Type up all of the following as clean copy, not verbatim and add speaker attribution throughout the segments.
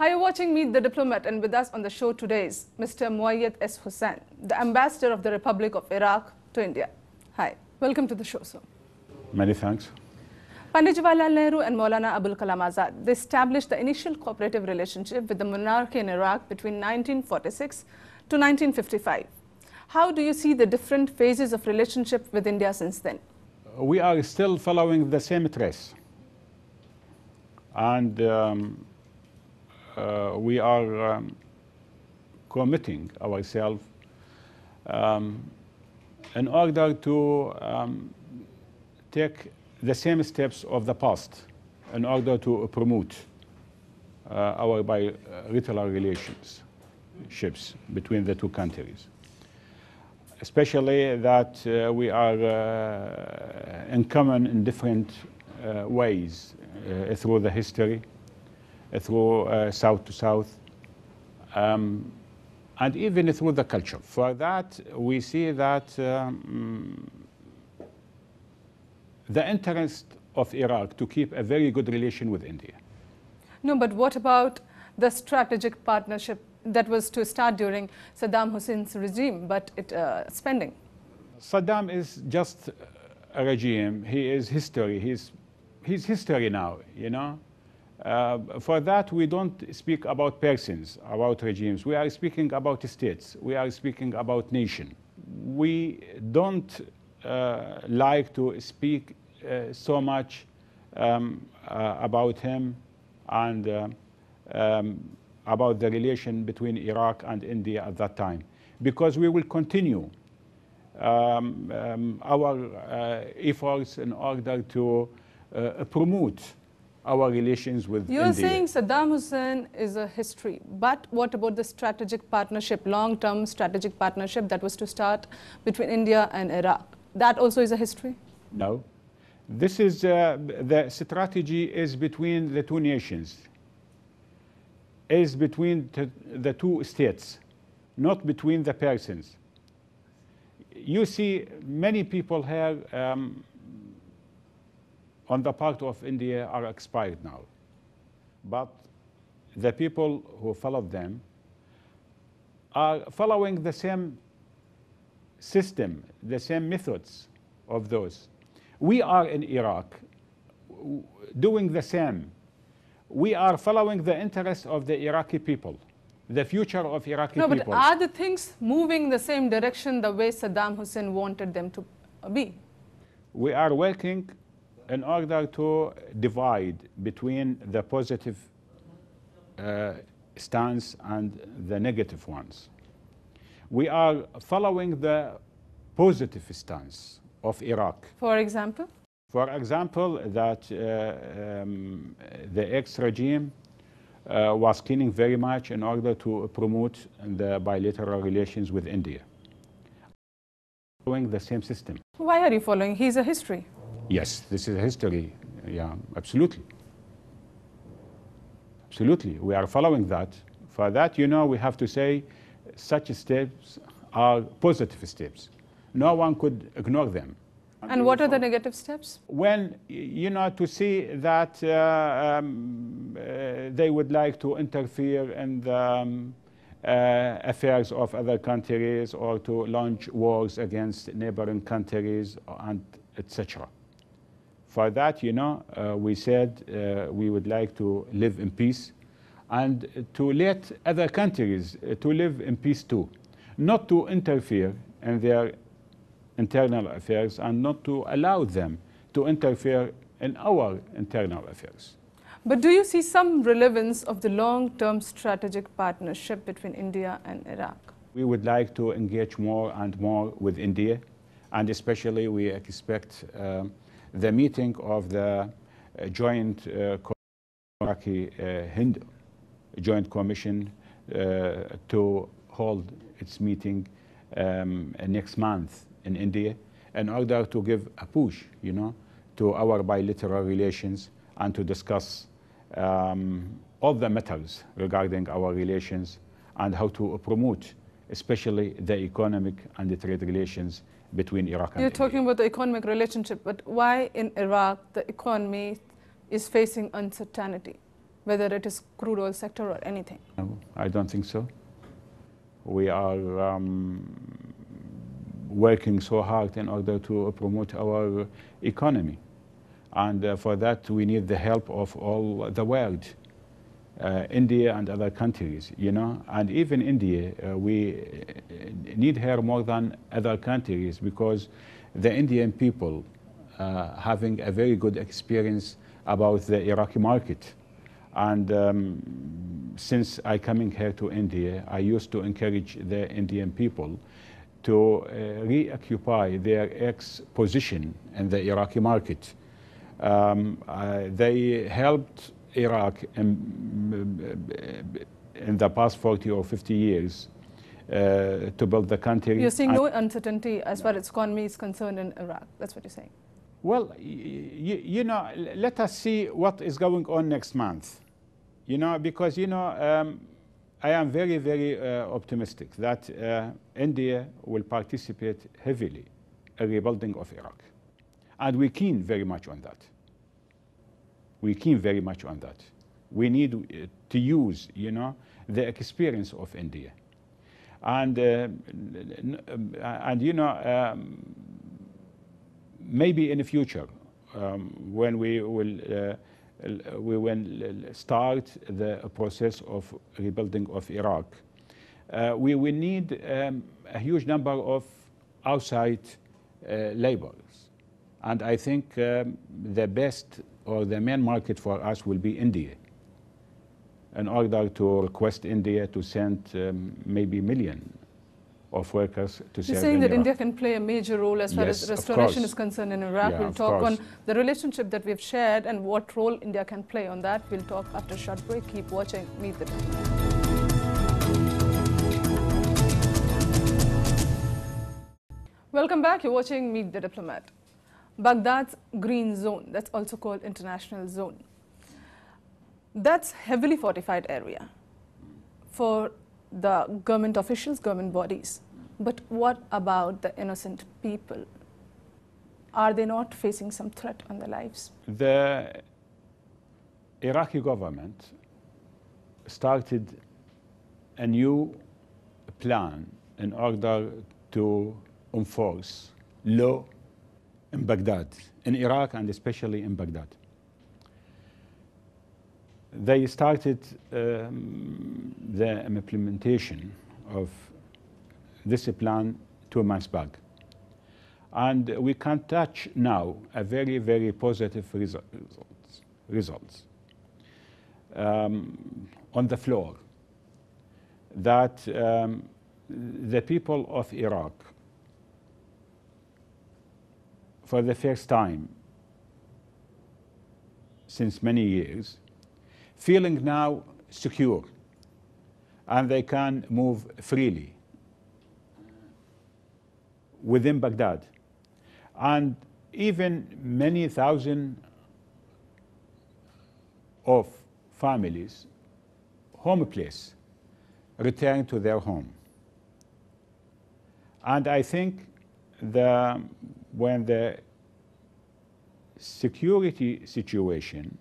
Speaker 1: Hi, you're watching Meet the Diplomat, and with us on the show today is Mr. Muayad Saayad Hussain, the Ambassador of the Republic of Iraq to India. Hi, welcome to the show, sir.
Speaker 2: Many thanks.
Speaker 1: Pandit Jawaharlal Nehru and Maulana Abul Kalam Azad, they established the initial cooperative relationship with the monarchy in Iraq between 1946 to 1955. How do you see the different phases of relationship with India since then?
Speaker 2: We are still following the same trace. And we are committing ourselves in order to take the same steps of the past in order to promote our bilateral relationships between the two countries. Especially that we are in common in different ways through the history, through South to South, and even through the culture. For that, we see that the interest of Iraq to keep a very good relation with India.
Speaker 1: No, but what about the strategic partnership that was to start during Saddam Hussein's regime, but it's pending?
Speaker 2: Saddam is just a regime. He is history. He's history now, you know. For that, we don't speak about persons, about regimes. We are speaking about states. We are speaking about nation. We don't like to speak so much about him and about the relation between Iraq and India at that time, because we will continue our efforts in order to promote our relations with India.
Speaker 1: You're saying Saddam Hussein is a history, but what about the strategic partnership, long-term strategic partnership that was to start between India and Iraq? That also is a history?
Speaker 2: No. This is, the strategy is between the two nations, is between the two states, not between the persons. You see, many people here on the part of India are expired now. But the people who followed them are following the same system, the same methods of those. We are in Iraq doing the same. We are following the interests of the Iraqi people, the future of Iraqi people.
Speaker 1: No, but are the things moving in the same direction the way Saddam Hussein wanted them to be?
Speaker 2: We are working in order to divide between the positive stance and the negative ones. We are following the positive stance of Iraq.
Speaker 1: For example?
Speaker 2: For example, that the ex-regime was keening very much in order to promote the bilateral relations with India. Following the same system.
Speaker 1: Why are you following? He's a history.
Speaker 2: Yes, this is history. Yeah, absolutely. Absolutely, we are following that. For that, you know, we have to say such steps are positive steps. No one could ignore them.
Speaker 1: And what are the negative steps?
Speaker 2: When, you know, to see that they would like to interfere in the affairs of other countries or to launch wars against neighboring countries and etc. For that, you know, we said we would like to live in peace and to let other countries to live in peace too, not to interfere in their internal affairs and not to allow them to interfere in our internal affairs.
Speaker 1: But do you see some relevance of the long-term strategic partnership between India and Iraq?
Speaker 2: We would like to engage more and more with India, and especially we expect the meeting of the joint Iraqi-Hind Joint Commission to hold its meeting next month in India in order to give a push, you know, to our bilateral relations and to discuss all the matters regarding our relations and how to promote especially the economic and the trade relations between Iraq and
Speaker 1: You're
Speaker 2: India.
Speaker 1: talking about the economic relationship, but why in Iraq the economy is facing uncertainty? whether it is crude oil sector or anything?
Speaker 2: No, I don't think so. We are working so hard in order to promote our economy. And for that, we need the help of all the world, India and other countries, you know. And even India, we need her more than other countries because the Indian people having a very good experience about the Iraqi market. And since I coming here to India, I used to encourage the Indian people to reoccupy their ex-position in the Iraqi market. They helped Iraq in the past 40 or 50 years to build the country.
Speaker 1: You're seeing no uncertainty as far as economy is concerned in Iraq. That's what you're saying.
Speaker 2: Well, you know, let us see what is going on next month. You know, because, you know, I am very, very optimistic that India will participate heavily in rebuilding of Iraq. And we keen very much on that. We keen very much on that. We need to use, you know, the experience of India. And you know, maybe in the future, when we will start the process of rebuilding of Iraq, we will need a huge number of outside laborers. And I think the best or the main market for us will be India, in order to request India to send maybe 1 million of workers to serve in Iraq.
Speaker 1: You're saying that India can play a major role as far as restoration is concerned in Iraq.
Speaker 2: Yeah,
Speaker 1: we'll talk on the relationship that we've shared and what role India can play on that. We'll talk after a short break. Keep watching Meet the Diplomat. Welcome back. You're watching Meet the Diplomat. Baghdad's green zone, that's also called international zone. That's heavily fortified area for the government officials, government bodies. But what about the innocent people? Are they not facing some threat on their lives?
Speaker 2: The Iraqi government started a new plan in order to enforce law in Baghdad, in Iraq and especially in Baghdad. They started the implementation of this plan 2 months back. And we can touch now a very, very positive results on the floor, that the people of Iraq, for the first time since many years, feeling now secure, and they can move freely within Baghdad. And even many thousand of families, homeless, return to their home. And I think when the security situation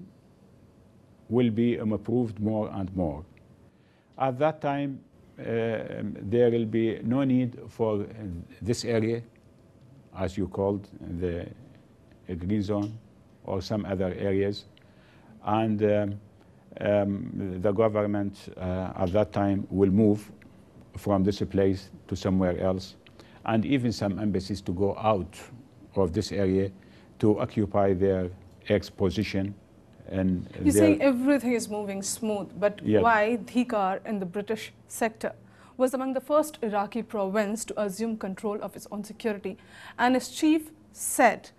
Speaker 2: will be improved more and more, at that time there will be no need for this area, as you called the green zone, or some other areas. And the government at that time will move from this place to somewhere else, and even some embassies to go out of this area to occupy their ex-position. And
Speaker 1: you're saying everything is moving smooth, but why Dhikar in the British sector was among the first Iraqi province to assume control of its own security, and its chief said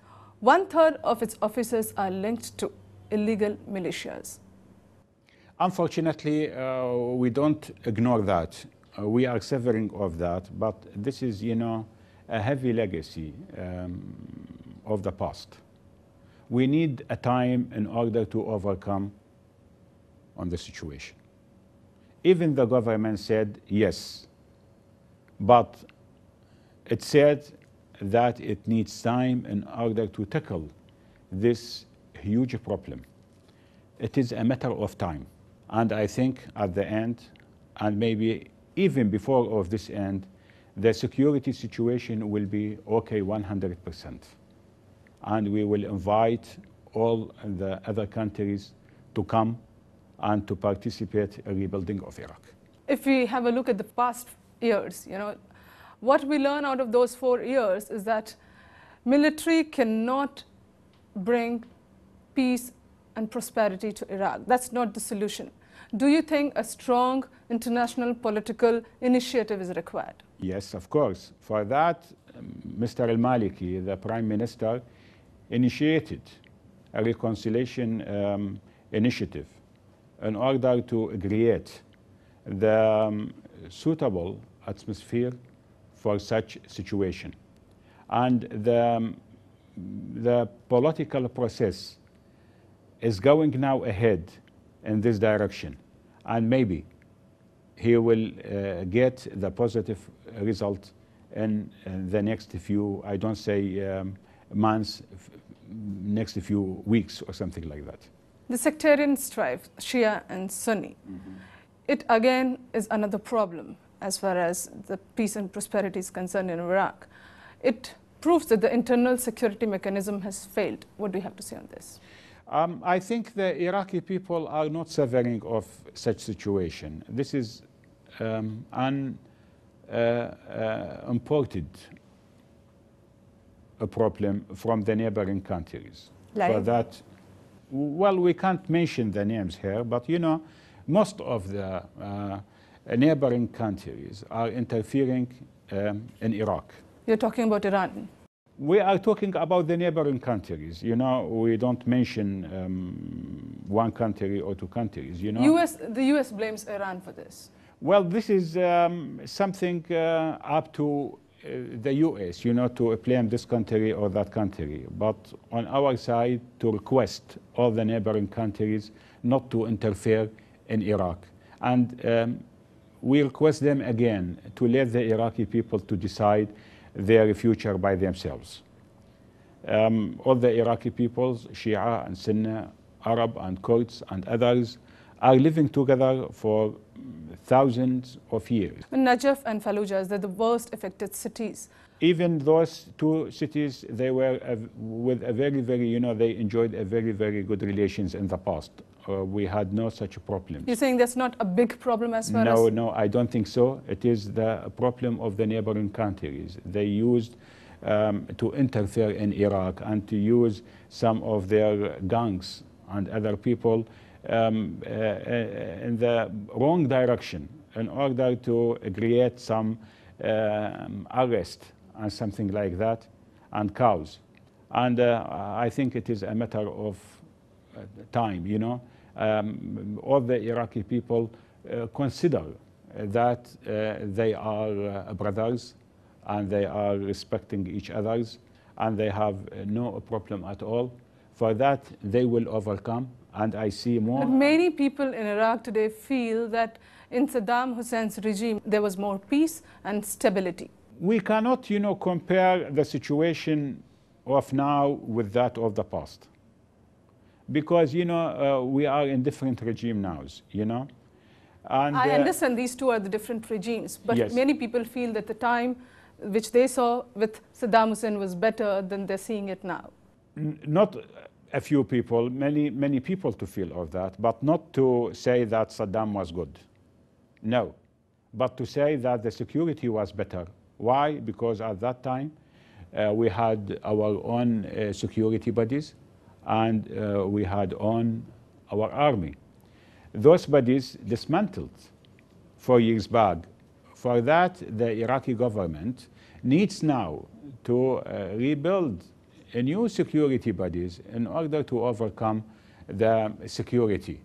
Speaker 1: 1/3 of its officers are linked to illegal militias.
Speaker 2: Unfortunately, we don't ignore that. We are suffering of that, but this is, you know, a heavy legacy of the past. We need a time in order to overcome on the situation. Even the government said yes, but it said that it needs time in order to tackle this huge problem. It is a matter of time. And I think at the end, and maybe even before of this end, the security situation will be okay 100%. And we will invite all the other countries to come and to participate in rebuilding of Iraq.
Speaker 1: If we have a look at the past years, what we learn out of those 4 years is that military cannot bring peace and prosperity to Iraq. That's not the solution. Do you think a strong international political initiative is required?
Speaker 2: Yes, of course. For that, Mr. al-Maliki, the Prime Minister, initiated a reconciliation initiative in order to create the suitable atmosphere for such situation. And the political process is going now ahead in this direction. And maybe he will get the positive result in the next few, I don't say months, next few weeks or something like that.
Speaker 1: The sectarian strife, Shia and Sunni, it again is another problem as far as the peace and prosperity is concerned in Iraq. It proves that the internal security mechanism has failed. What do you have to say on this?
Speaker 2: I think the Iraqi people are not suffering of such situation. This is imported a problem from the neighboring countries.
Speaker 1: Like?
Speaker 2: For that, well, we can't mention the names here, but most of the neighboring countries are interfering in Iraq.
Speaker 1: You're talking about Iran?
Speaker 2: We are talking about the neighboring countries. We don't mention one country or 2 countries.
Speaker 1: The US blames Iran for this.
Speaker 2: Well, this is something up to the US, to blame this country or that country. But on our side, to request all the neighboring countries not to interfere in Iraq. And we request them again to let the Iraqi people to decide their future by themselves. All the Iraqi peoples, Shia and Sunni, Arab and Kurds and others, are living together for thousands of years.
Speaker 1: Najaf and Fallujah, they're the worst affected cities.
Speaker 2: Even those 2 cities, they were with a very, very, they enjoyed a very, very good relations in the past. We had no such problems.
Speaker 1: You're saying that's not a big problem as far as...
Speaker 2: No, I don't think so. It is the problem of the neighboring countries. They used to interfere in Iraq and to use some of their gangs and other people in the wrong direction in order to create some arrest and something like that, and cows. And I think it is a matter of time, all the Iraqi people consider that they are brothers and they are respecting each other's and they have no problem at all. For that, they will overcome, and I see more.
Speaker 1: But many people in Iraq today feel that in Saddam Hussein's regime, there was more peace and stability.
Speaker 2: We cannot, compare the situation of now with that of the past. Because, we are in different regime now, And,
Speaker 1: I understand these 2 are the different regimes, but
Speaker 2: yes.
Speaker 1: Many people feel that the time which they saw with Saddam Hussein was better than they're seeing it now.
Speaker 2: Not a few people, many people to feel of that, but not to say that Saddam was good. No, but to say that the security was better. Why? Because at that time, we had our own security bodies, and we had our army. Those bodies dismantled 4 years back. For that, the Iraqi government needs now to rebuild a new security bodies in order to overcome the security.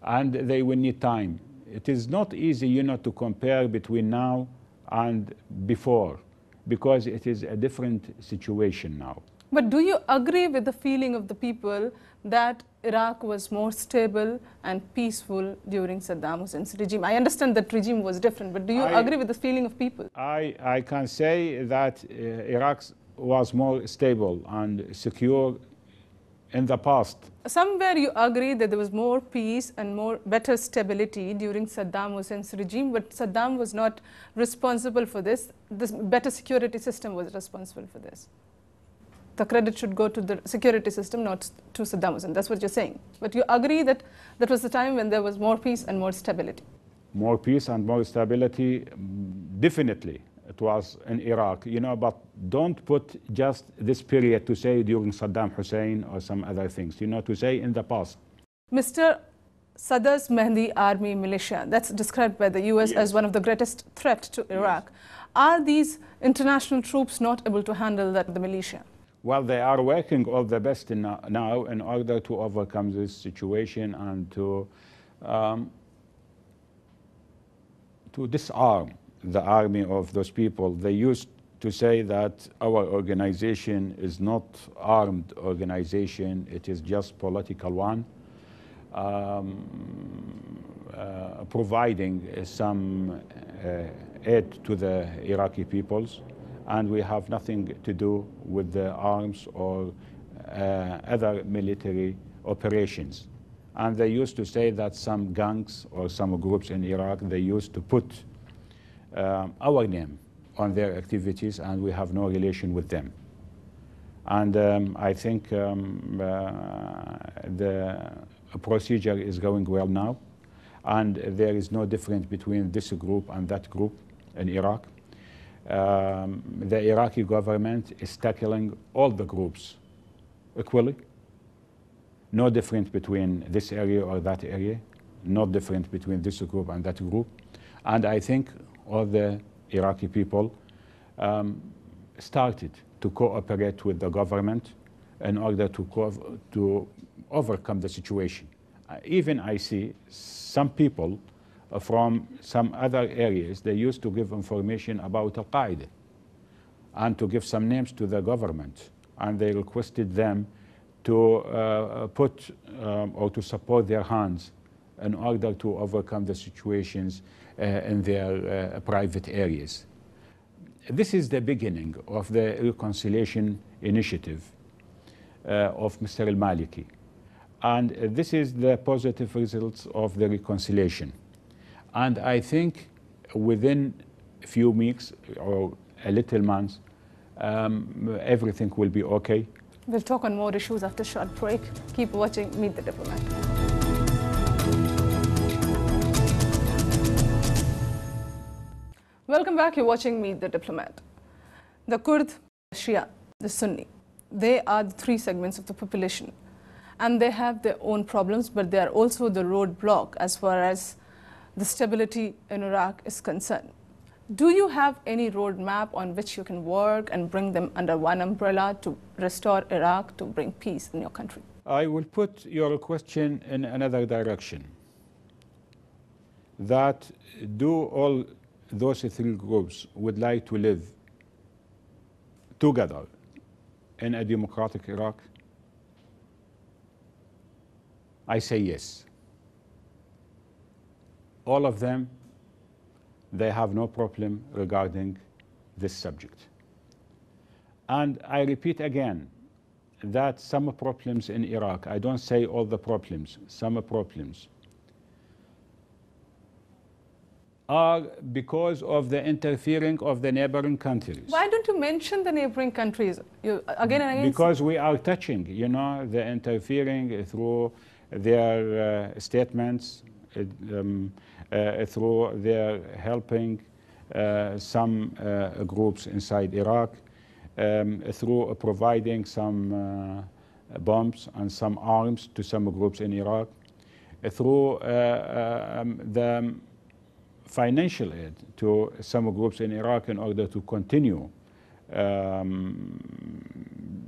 Speaker 2: And they will need time. It is not easy, to compare between now and before, because it is a different situation now.
Speaker 1: But do you agree with the feeling of the people that Iraq was more stable and peaceful during Saddam Hussein's regime? I understand that regime was different, but do you agree with the feeling of people?
Speaker 2: I can say that Iraq was more stable and secure in the past.
Speaker 1: Somewhere you agree that there was more peace and better stability during Saddam Hussein's regime, but Saddam was not responsible for this. This better security system was responsible for this. The credit should go to the security system, not to Saddam Hussein. That's what you're saying. But you agree that that was the time when there was more peace and more stability.
Speaker 2: More peace and more stability, definitely. It was in Iraq, you know, but don't put just this period to say during Saddam Hussein or some other things, you know, to say in the past.
Speaker 1: Mr. Sadr's Mehdi army militia, that's described by the US as one of the greatest threats to Iraq. Are these international troops not able to handle the militia?
Speaker 2: Well, they are working all the best now in order to overcome this situation and to disarm the army of those people. They used to say that our organization is not armed organization, it is just political one, providing some aid to the Iraqi peoples, and we have nothing to do with the arms or other military operations. And they used to say that some gangs or some groups in Iraq, they used to put our name on their activities, and we have no relation with them. And I think the procedure is going well now, and there is no difference between this group and that group in Iraq. The Iraqi government is tackling all the groups equally. No difference between this area or that area. No difference between this group and that group. And I think all the Iraqi people started to cooperate with the government in order to overcome the situation. Even I see some people from some other areas, they used to give information about Al-Qaeda and to give some names to the government. And they requested them to put or to support their hands in order to overcome the situations in their private areas. This is the beginning of the reconciliation initiative of Mr. al-Maliki. And this is the positive results of the reconciliation. And I think within a few weeks or a little months, everything will be okay.
Speaker 1: We'll talk on more issues after a short break. Keep watching Meet the Diplomat. Welcome back. You're watching Meet the Diplomat. The Kurd, the Shia, the Sunni, they are the three segments of the population. And they have their own problems, but they are also the roadblock as far as the stability in Iraq is concerned. Do you have any roadmap on which you can work and bring them under one umbrella to restore Iraq, to bring peace in your country?
Speaker 2: I will put your question in another direction. That do all those three groups would like to live together in a democratic Iraq? I say yes. All of them, they have no problem regarding this subject. And I repeat again that some problems in Iraq, I don't say all the problems, some problems are because of the interfering of the neighboring countries.
Speaker 1: Why don't you mention the neighboring countries again and again?
Speaker 2: Because we are touching, you know, the interfering through their statements, through their helping some groups inside Iraq, through providing some bombs and some arms to some groups in Iraq, through the financial aid to some groups in Iraq in order to continue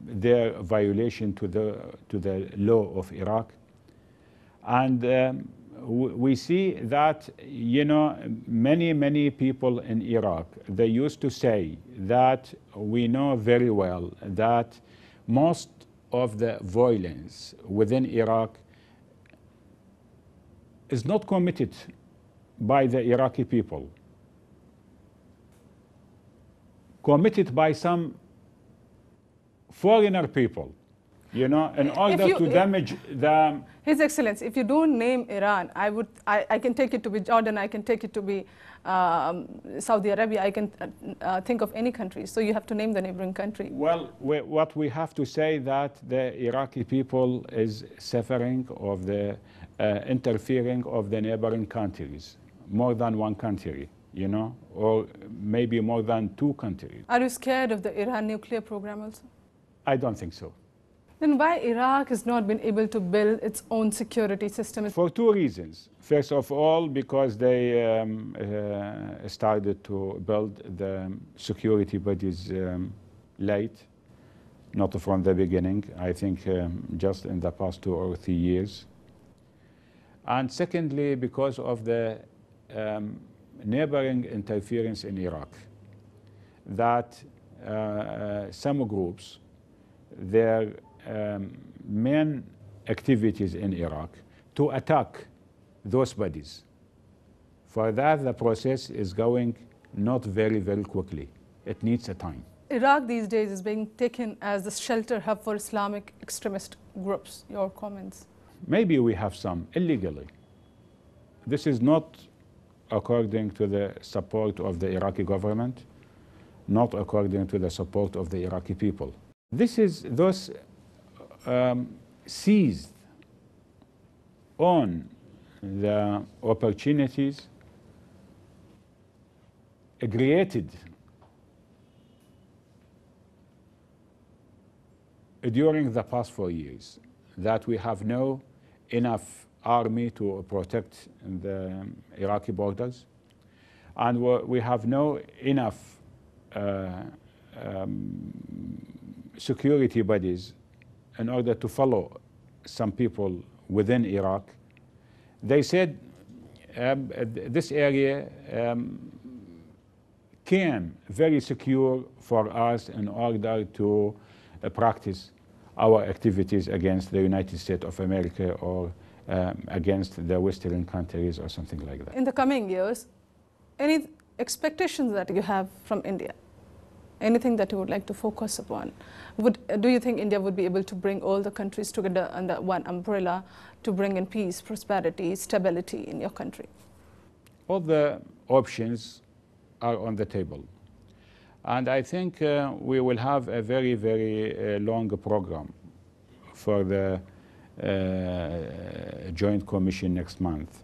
Speaker 2: their violation to the law of Iraq. And we see that, you know, many people in Iraq, they used to say that we know very well that most of the violence within Iraq is not committed by the Iraqi people, committed by some foreigner people. you know, in order to damage the...
Speaker 1: His Excellency, if you don't name Iran, I can take it to be Jordan, I can take it to be Saudi Arabia, I can think of any country. So you have to name the neighboring country.
Speaker 2: Well, what we have to say that the Iraqi people is suffering of the interfering of the neighboring countries, more than one country, you know, or maybe more than two countries.
Speaker 1: Are you scared of the Iran nuclear program also?
Speaker 2: I don't think so.
Speaker 1: Then why Iraq has not been able to build its own security system?
Speaker 2: For two reasons. First of all, because they started to build the security bodies late, not from the beginning, I think just in the past 2 or 3 years. And secondly, because of the neighboring interference in Iraq, that some groups, their main activities in Iraq to attack those bodies. For that, the process is going not very, very quickly. It needs a time.
Speaker 1: Iraq these days is being taken as the shelter hub for Islamic extremist groups. Your comments?
Speaker 2: Maybe we have some illegally. This is not according to the support of the Iraqi government, not according to the support of the Iraqi people. This is those seized on the opportunities created during the past 4 years, that we have no enough army to protect the Iraqi borders, and we have no enough security bodies in order to follow some people within Iraq. They said this area came very secure for us in order to practice our activities against the United States of America or against the Western countries or something like that.
Speaker 1: In the coming years, any expectations that you have from India? Anything that you would like to focus upon? Do you think India would be able to bring all the countries together under one umbrella to bring in peace, prosperity, stability in your country?
Speaker 2: All the options are on the table. And I think we will have a very, very long program for the Joint Commission next month.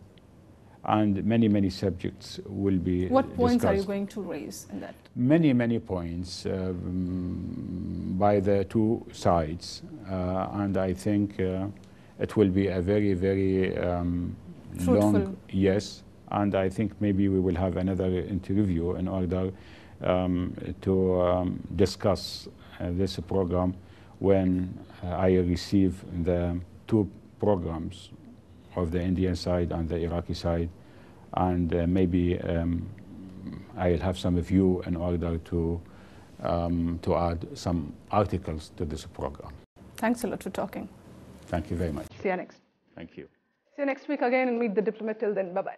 Speaker 2: And many, many subjects will be
Speaker 1: What points
Speaker 2: discussed.
Speaker 1: are you going to raise in that?
Speaker 2: Many, many points by the two sides. And I think it will be a very, very long, yes. And I think maybe we will have another interview in order to discuss this program when I receive the two programs of the Indian side and the Iraqi side, and maybe I'll have some view in order to add some articles to this program.
Speaker 1: Thanks a lot for talking.
Speaker 2: Thank you very much.
Speaker 1: See you next.
Speaker 2: Thank you.
Speaker 1: See you next week again and meet the diplomat. Till then, bye-bye.